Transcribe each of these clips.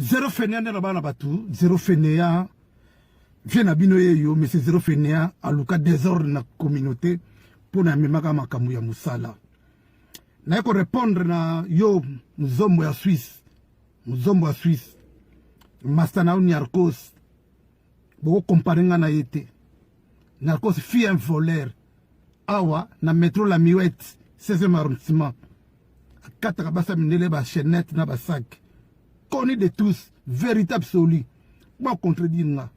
Zéro fainéant n'est là-bas là-bas zéro fainéant. Vient à binoye yo, mais c'est zéro fainéant à l'ouka désordre dans la communauté pour na memaka makamu ya musala. Na yako répondre na yo muzombo ya Suisse. Muzombo ya Suisse. Mastana ou Niarkos. Boko comparenga na yete. Niarkos fit un voleur. Awa na métro la Miouette, 16e arrondissement. Kataka basa minele ba chenette na ba sac. Connu de tous, véritable soli. Pas contredire nga.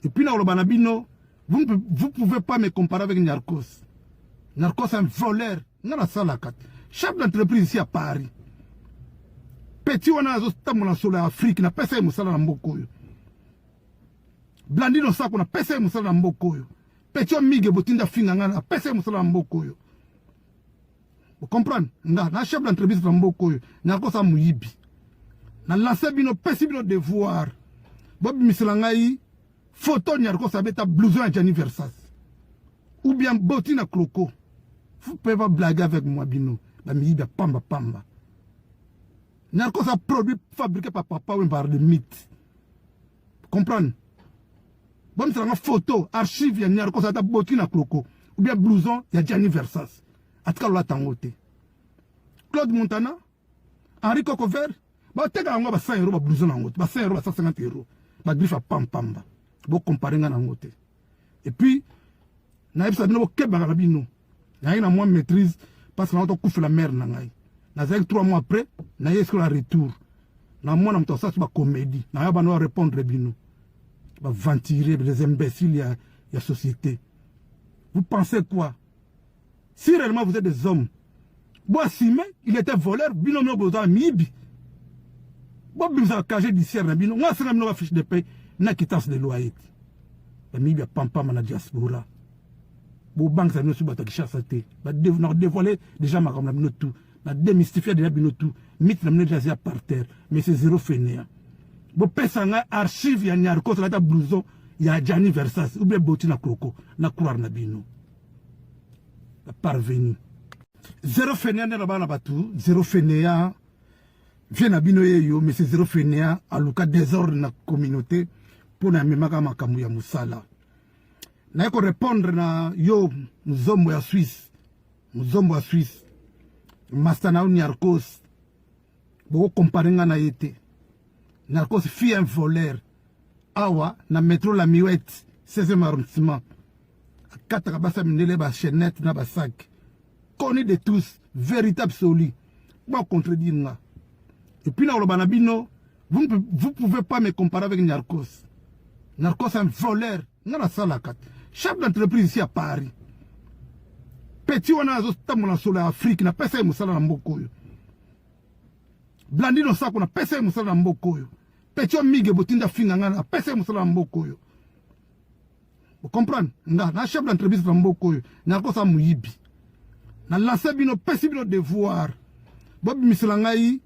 Et puis, dans le Banabino, vous ne pouvez pas me comparer avec Niarkos. Niarkos est un voleur. N'a la salle à 4. Chef d'entreprise ici à Paris. Petit on a un sur l'Afrique, n'a pas ça moussala na mboko. Blandino sa qu'on a pas ça moussala na mboko. Petit on mige botinda finga n'a pas ça moussala na mboko. Vous comprenez? Na chef d'entreprise na mboko. Niarkos a muyibi. Na lancé bino pesi bino devoir. Bob miselangai photo Niarkos abeta blouson à Gianni Versace. Ou bien botina cloco. Vous pouvez pas blaguer avec moi bino. La miyibi pamba pamba. Niarkos a produit fabriqué par papa ou par des mythes. Comprendre? Bon miselanga photo archive ya Niarkos abeta botina cloco. Ou bien blouson ya Gianni Versace. Atka la tangote. Claude Montana, Henri Cocover. Ba teka ngo ba 100 euros ba blouson na ngote, ba 100 euros ba 150 euros. Ba griffe pam pamba. Bo comparer nga na ngote. Et puis na ebisa bino bo keba ka bino. Na ina moi maîtrise parce que na to kufa la mère na ngai. Na 3 mois après, na yesko la retour. Na moi na mto sa ba comédie. Na ya ba no répondre bino. Ba ventiler les imbéciles ya société. Vous pensez quoi? Si réellement vous êtes des hommes. Boissime, il était voleur, bino no boza mibi. Bon, vous avez cagé d'ici à Rabino. Moi, c'est la fiche de paie. Na quittance de loyer. La mibi a pampa na diaspora. Bon, banque, ça nous subata qui chasse à té. Bah, dévoiler déjà ma comme la tout. Bah, démystifier déjà bino tout. Mythe la déjà par terre. Mais c'est zéro fainéant. Bon, pesanga archive ya Niarkos la ta blouson. Ya Gianni Versace. Ou bien boti na cloco. Na couloir na bino. La parvenu. Zéro fainéant n'est là-bas là-bas tout. Zéro fainéant. Vient à binoye yo, mais c'est zéro fainéant à l'ouka désordre dans la communauté pour na memaka makamu ya musala. Na yako répondre na yo muzombo ya Suisse. Muzombo ya Suisse. Mastana ou Niarkos. Boko comparenga na yete. Niarkos fit un voleur. Awa na métro la Miouette, 16e arrondissement. Kataka basa minele ba chenette na ba sac. Connu de tous, véritable soli. Pas contredire nga. Et puis dans le Banabino, vous ne pouvez pas me comparer avec Niarkos. Niarkos est un voleur. N'a la salle à 4. Chef d'entreprise ici à Paris. Petit on a un sur l'Afrique, n'a pas ça moussala na mboko. Blandino sa qu'on a pas ça moussala na mboko. Petit on mige botinda finga n'a pas ça moussala na mboko. Vous comprenez? Na chef d'entreprise na mboko. Niarkos a muyibi. Na lancé bino pesi bino devoir. Bob miselangai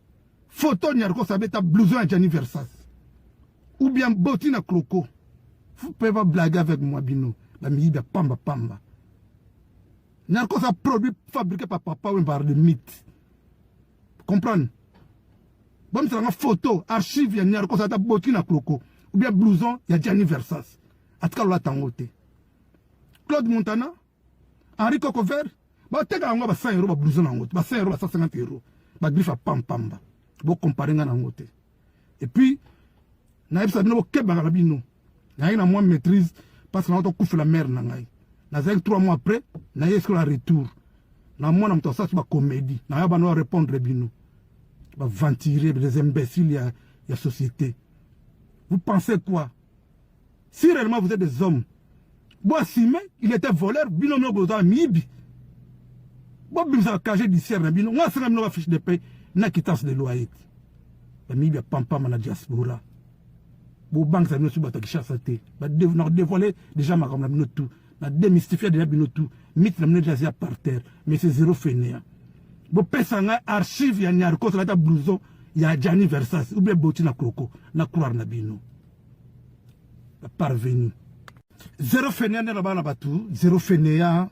photo Niarkos abeta blouson à Gianni Versace. Ou bien botina cloco. Vous pouvez pas blaguer avec moi bino. La miyibi pamba pamba. Niarkos a produit fabriqué par papa ou par des mythes. Comprendre? Bon c'est une photo archive ya Niarkos abeta botina cloco. Ou bien blouson ya Gianni Versace. Atka la tangote. Claude Montana, Henri Cocover. Ba teka ngo ba 100 euros ba blouson na ngote. Ba 100 euros ba 150 euros. Ba griffe pam pamba. Bo comparer nga na ngote. Et puis na ebisa bino bo keba ka bino. Na ina moi maîtrise parce que na to kufa la mère na ngai. Na 3 mois après, na yesko la retour. Na moi na mto sa ba comédie. Na ya ba no répondre bino. Ba ventiler les imbéciles ya société. Vous pensez quoi? Si réellement vous êtes des hommes. Boissime, il était voleur, bino no boza mibi. Bon, vous avez cagé d'ici à Rabino. Moi, c'est la fiche de paie. Na quittance de loyer. La mibi a pampa na diaspora. Bon, banque, ça nous subata qui chasse à té. Bah, dévoiler déjà ma comme la tout. Na démystifier déjà bino tout. Mythe la déjà par terre. Mais c'est zéro fainéant. Bon, pesanga archive ya Niarkos la ta blouson. Ya Gianni Versace. Ou bien boti na cloco. Na couloir na bino. La parvenu. Zéro fainéant n'est là-bas là-bas tout. Zéro fainéant.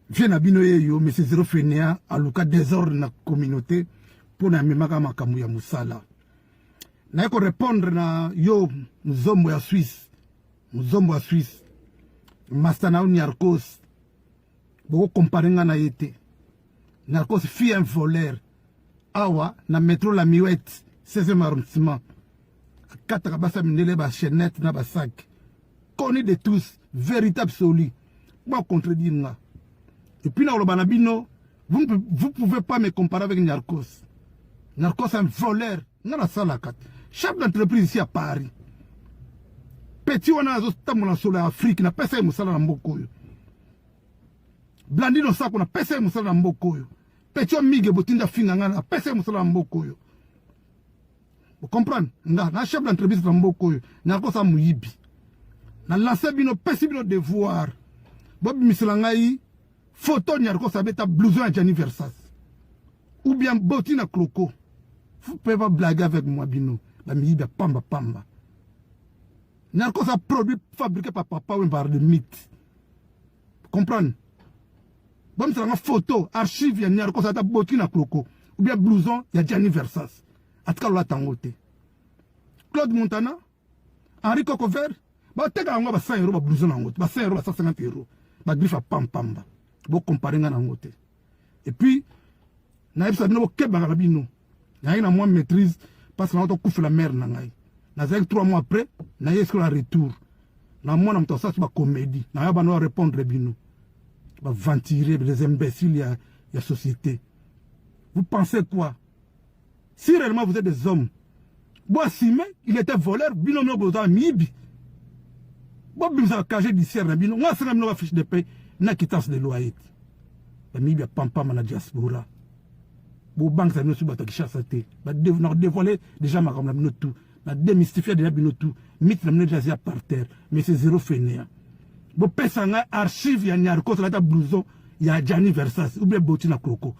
Vient à binoye yo, mais c'est zéro fainéant à l'ouka désordre dans la communauté pour na memaka makamu ya musala. na ko répondre na yo mzombo ya Suisse Mastana Nyarkos boko comparenga na yete Nyarkos fille un voleur awa na métro la Miouette 16e arrondissement kataka basa mindele ba chenette na ba sac connu de tous véritable soli moi contredire nga et puis na olobana bino vous pouvez pas me comparer avec Nyarkos un voleur nga na sala kat chef d'entreprise ici à Paris petit wana azo tamola solo ya Afrique na pesa musala na mboko yo Blandino sako na pesa musala na mboko yo petit mige botinda finga nga na pesa musala na mboko yo vous comprenez na chef d'entreprise na mboko yo Nyarkos muyibi na lancer bino pesi bino devoir bobi misala ngai photo Nyarkos abeta blouson ya Gianni Versace ou bien botina Cloco. Vous pouvez pas blaguer avec moi bino ba miyibi pamba Nyarkos a produit fabriqué par papa ou par de mythes. Comprendre? Bon, c'est une photo, archive, il y a Nyarkos a botti na Cloco. Ou bien blouson, il y a Gianni Versace. A tout cas, là, tangote. Claude Montana, Henri Cocover, bah, t'es qu'à un 100 €, blouson en haute. Bah, 100 €, 150 €. Bah, griffe à pamba. Bon, comparer en haute. Et puis, naïf sa bino, ke bagarabino. Naïf na moi maîtrise, parce que l'autre couffe la mer, naïf. Nazek 3 mois après, na yesko la retour. Na moi na mtosa ba comédie. Na yaba no répondre bino. Ba ventiler les imbéciles ya société. Vous pensez quoi? Si réellement vous êtes des hommes, Boissime, il était voleur, bino no boza mibi. Bo bimza cagé d'ici na bino, moi c'est na fiche de paie, na quittance de loyer. Ba mibi pampa na diaspora. Bo banque ça no su bata kishasa te. Ba dévoiler déjà ma comme la tout. Na démystifier déjà binotou mythe na déjà par terre mais c'est zéro fainéant bo pesa nga archive ya Nyarkos la ta blouson ya Gianni Versace ou bien botina Cloco